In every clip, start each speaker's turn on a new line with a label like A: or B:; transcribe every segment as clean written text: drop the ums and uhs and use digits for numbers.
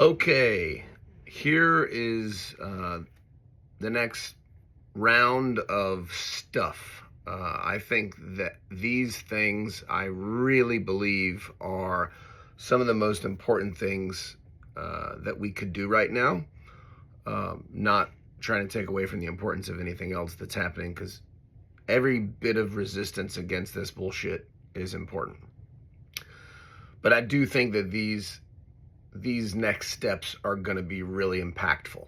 A: Okay, here is the next round of stuff. I think that these things, I really believe, are some of the most important things that we could do right now. Not trying to take away from the importance of anything else that's happening, because every bit of resistance against this bullshit is important. But I do think that these next steps are going to be really impactful.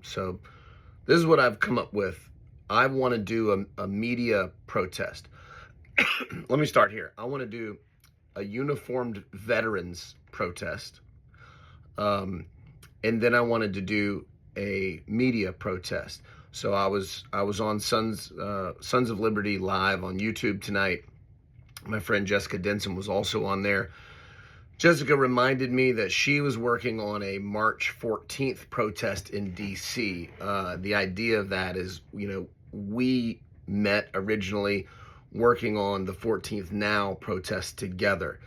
A: So this is what I've come up with. I want to do a media protest. Let me start here. I want to do a uniformed veterans protest. And then I wanted to do a media protest. So I was on Sons of Liberty live on YouTube tonight. My friend Jessica Denson was also on there. Jessica reminded me that she was working on a March 14th protest in D.C. The idea of that is, we met originally working on the 14th Now protest together.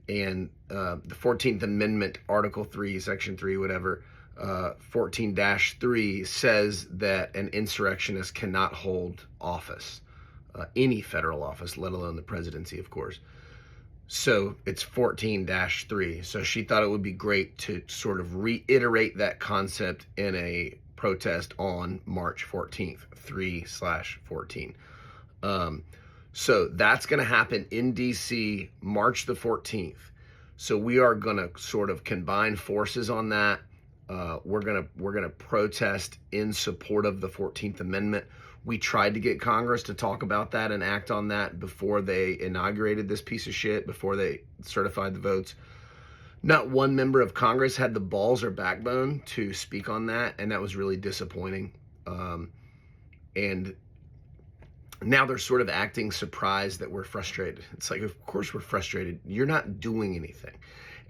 A: And the 14th Amendment, Article 3, Section 3, whatever, 14-3 says that an insurrectionist cannot hold office, any federal office, let alone the presidency, of course. So it's 14-3. So she thought it would be great to sort of reiterate that concept in a protest on March 14th, 3/14. So that's going to happen in D.C. March the 14th. So we are going to sort of combine forces on that. We're gonna protest in support of the 14th Amendment. We tried to get Congress to talk about that and act on that before they inaugurated this piece of shit, before they certified the votes. Not one member of Congress had the balls or backbone to speak on that, and that was really disappointing. And now they're sort of acting surprised that we're frustrated. It's like, of course we're frustrated. You're not doing anything.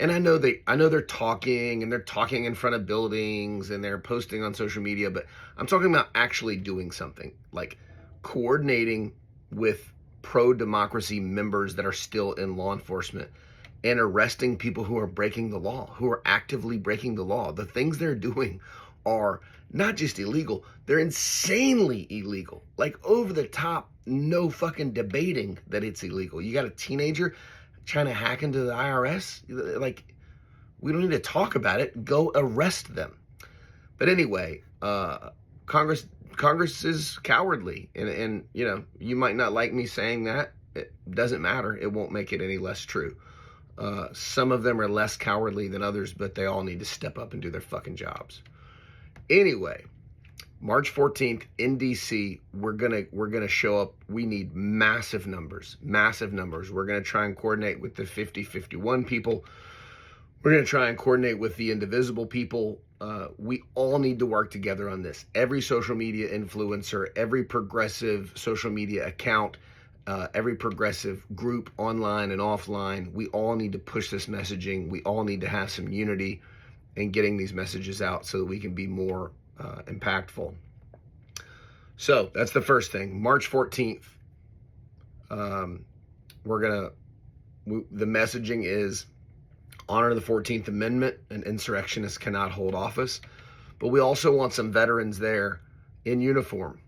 A: And I know they're talking, and they're talking in front of buildings, and they're posting on social media, but I'm talking about actually doing something, like coordinating with pro-democracy members that are still in law enforcement and arresting people who are breaking the law, who are actively breaking the law. The things they're doing are not just illegal, they're insanely illegal. Like, over the top, no fucking debating that it's illegal. You got a teenager trying to hack into the IRS. Like, we don't need to talk about it. Go arrest them. But anyway, Congress is cowardly, and you might not like me saying that. It doesn't matter. It won't make it any less true. Some of them are less cowardly than others, but they all need to step up and do their fucking jobs. Anyway, March 14th in DC, we're gonna show up. We need massive numbers. We're gonna try and coordinate with the 50-51 people. We're gonna try and coordinate with the indivisible people. We all need to work together on this. Every social media influencer, every progressive social media account, every progressive group online and offline, we all need to push this messaging. We all need to have some unity in getting these messages out so that we can be more impactful. So that's the first thing. March 14th, the messaging is honor the 14th Amendment, and insurrectionists cannot hold office. But we also want some veterans there in uniform.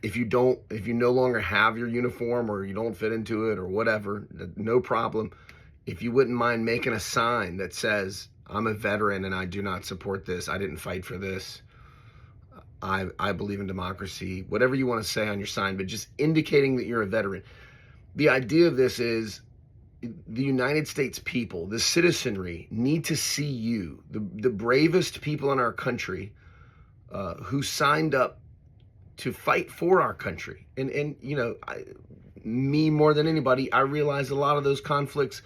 A: If you no longer have your uniform, or you don't fit into it, or whatever, no problem. If you wouldn't mind making a sign that says, I'm a veteran and I do not support this. I didn't fight for this. I believe in democracy. Whatever you want to say on your sign, but just indicating that you're a veteran. The idea of this is the United States people, the citizenry, need to see you, the bravest people in our country, who signed up to fight for our country. And me more than anybody, I realize a lot of those conflicts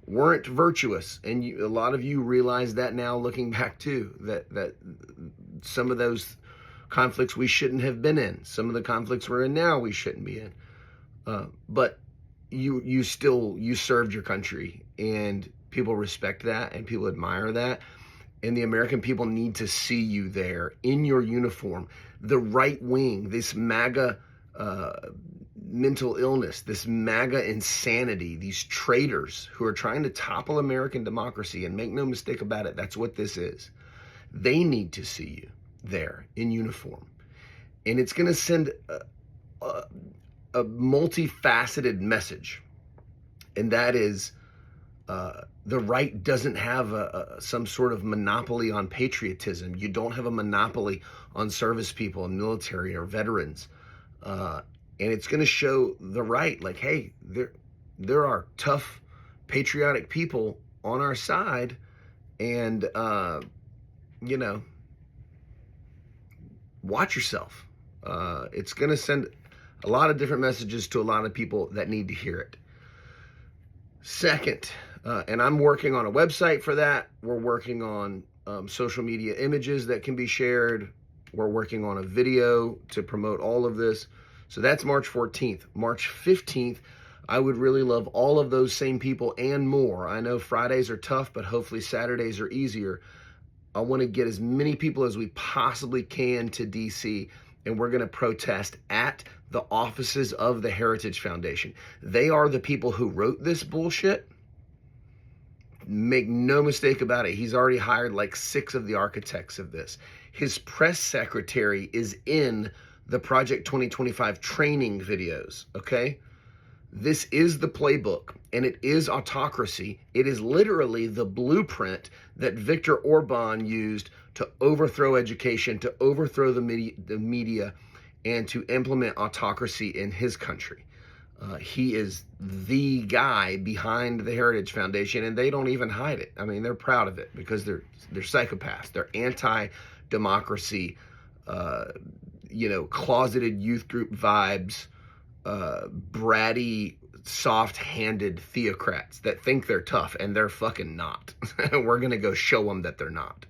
A: weren't virtuous, and a lot of you realize that now, looking back too, that some of those conflicts we shouldn't have been in. Some of the conflicts we're in now we shouldn't be in. But you served your country, and people respect that, and people admire that. And the American people need to see you there in your uniform. The right wing, this MAGA mental illness, this MAGA insanity, these traitors who are trying to topple American democracy. And make no mistake about it, that's what this is. They need to see you there in uniform. And it's going to send a multifaceted message. And that is, the right doesn't have some sort of monopoly on patriotism. You don't have a monopoly on service people and military or veterans. And it's going to show the right, like, hey, there are tough, patriotic people on our side. And, watch yourself. It's going to send a lot of different messages to a lot of people that need to hear it. Second, and I'm working on a website for that. We're working on social media images that can be shared. We're working on a video to promote all of this. So that's March 14th. March 15th, I would really love all of those same people and more. I know Fridays are tough, but hopefully Saturdays are easier. I want to get as many people as we possibly can to DC, and we're going to protest at the offices of the Heritage Foundation. They are the people who wrote this bullshit. Make no mistake about it. He's already hired like 6 of the architects of this. His press secretary is in the Project 2025 training videos, okay? This is the playbook, and it is autocracy. It is literally the blueprint that Viktor Orban used to overthrow education, to overthrow the media, and to implement autocracy in his country. He is the guy behind the Heritage Foundation, and they don't even hide it. I mean, they're proud of it because they're psychopaths. They're anti-democracy, closeted youth group vibes, bratty, soft-handed theocrats that think they're tough, and they're fucking not. We're going to go show them that they're not.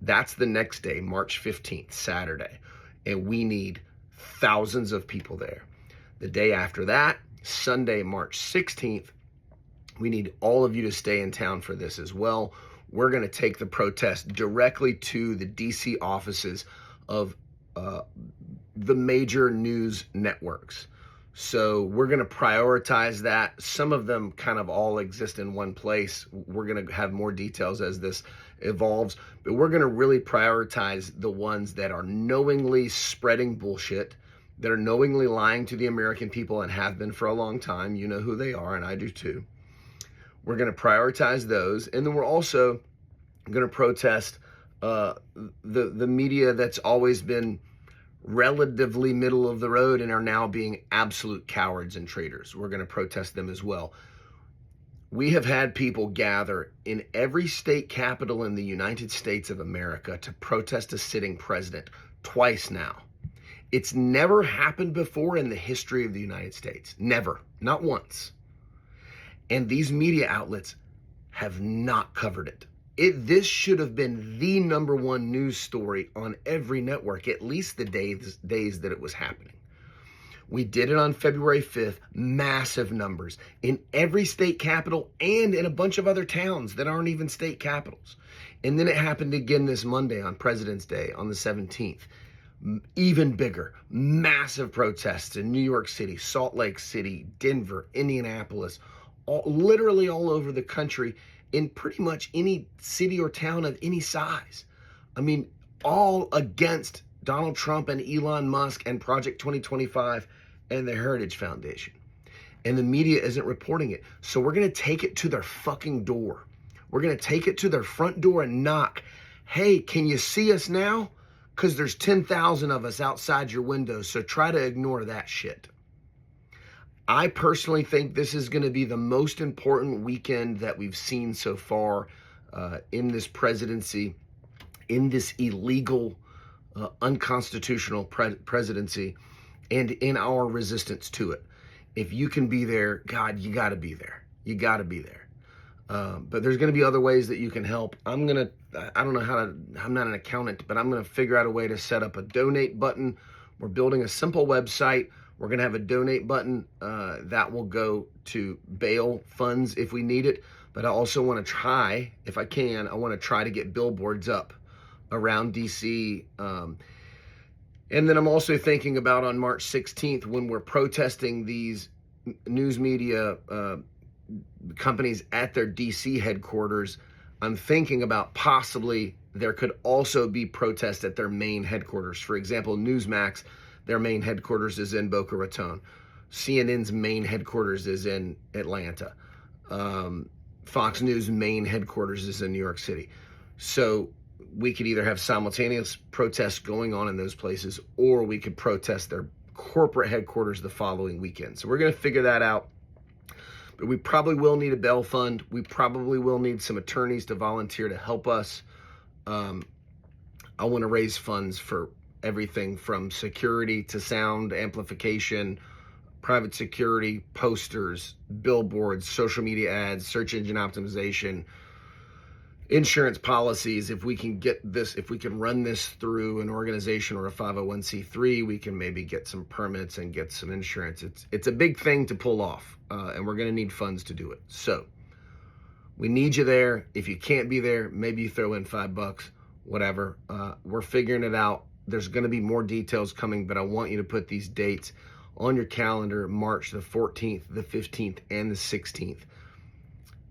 A: That's the next day, March 15th, Saturday, and we need thousands of people there. The day after that, Sunday, March 16th, we need all of you to stay in town for this as well. We're going to take the protest directly to the DC offices of the major news networks. So we're going to prioritize that. Some of them kind of all exist in one place. We're going to have more details as this evolves, but we're going to really prioritize the ones that are knowingly spreading bullshit, that are knowingly lying to the American people and have been for a long time. You know who they are, and I do too. We're going to prioritize those. And then we're also going to protest the media that's always been relatively middle of the road and are now being absolute cowards and traitors. We're going to protest them as well. We have had people gather in every state capital in the United States of America to protest a sitting president twice now. It's never happened before in the history of the United States. Never. Not once. And these media outlets have not covered it. This should have been the #1 news story on every network, at least the days that it was happening. We did it on February 5th, massive numbers in every state capital and in a bunch of other towns that aren't even state capitals. And then it happened again this Monday on President's Day on the 17th. Even bigger, massive protests in New York City, Salt Lake City, Denver, Indianapolis, literally all over the country, in pretty much any city or town of any size. I mean, all against Donald Trump and Elon Musk and Project 2025 and the Heritage Foundation. And the media isn't reporting it. So we're going to take it to their fucking door. We're going to take it to their front door and knock. Hey, can you see us now? Because there's 10,000 of us outside your windows, so try to ignore that shit. I personally think this is going to be the most important weekend that we've seen so far in this presidency, in this illegal, unconstitutional presidency, and in our resistance to it. If you can be there, God, you got to be there. You got to be there. But there's going to be other ways that you can help. I don't know I'm not an accountant, but I'm going to figure out a way to set up a donate button. We're building a simple website. We're going to have a donate button that will go to bail funds if we need it. But I also want to try, if I can, I want to try to get billboards up around DC. And then I'm also thinking about on March 16th when we're protesting these news media companies at their DC headquarters. I'm thinking about possibly there could also be protests at their main headquarters. For example, Newsmax, their main headquarters is in Boca Raton. CNN's main headquarters is in Atlanta. Fox News' main headquarters is in New York City. So we could either have simultaneous protests going on in those places, or we could protest their corporate headquarters the following weekend. So we're going to figure that out. But we probably will need a bail fund. We probably will need some attorneys to volunteer to help us. I want to raise funds for everything from security to sound amplification, private security, posters, billboards, social media ads, search engine optimization, insurance policies. If we can get this, if we can run this through an organization or a 501c3, we can maybe get some permits and get some insurance. It's a big thing to pull off, and we're going to need funds to do it. So we need you there. If you can't be there, maybe you throw in $5, whatever. We're figuring it out. There's going to be more details coming, but I want you to put these dates on your calendar: March the 14th, the 15th, and the 16th.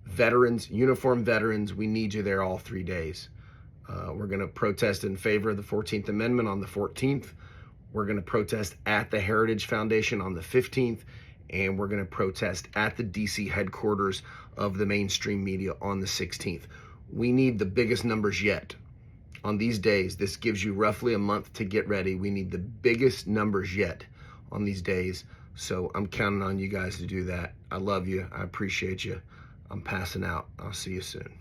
A: Veterans, uniformed veterans, we need you there all 3 days. We're going to protest in favor of the 14th Amendment on the 14th. We're going to protest at the Heritage Foundation on the 15th. And we're going to protest at the DC headquarters of the mainstream media on the 16th. We need the biggest numbers yet on these days. This gives you roughly a month to get ready. We need the biggest numbers yet on these days. So I'm counting on you guys to do that. I love you. I appreciate you. I'm passing out. I'll see you soon.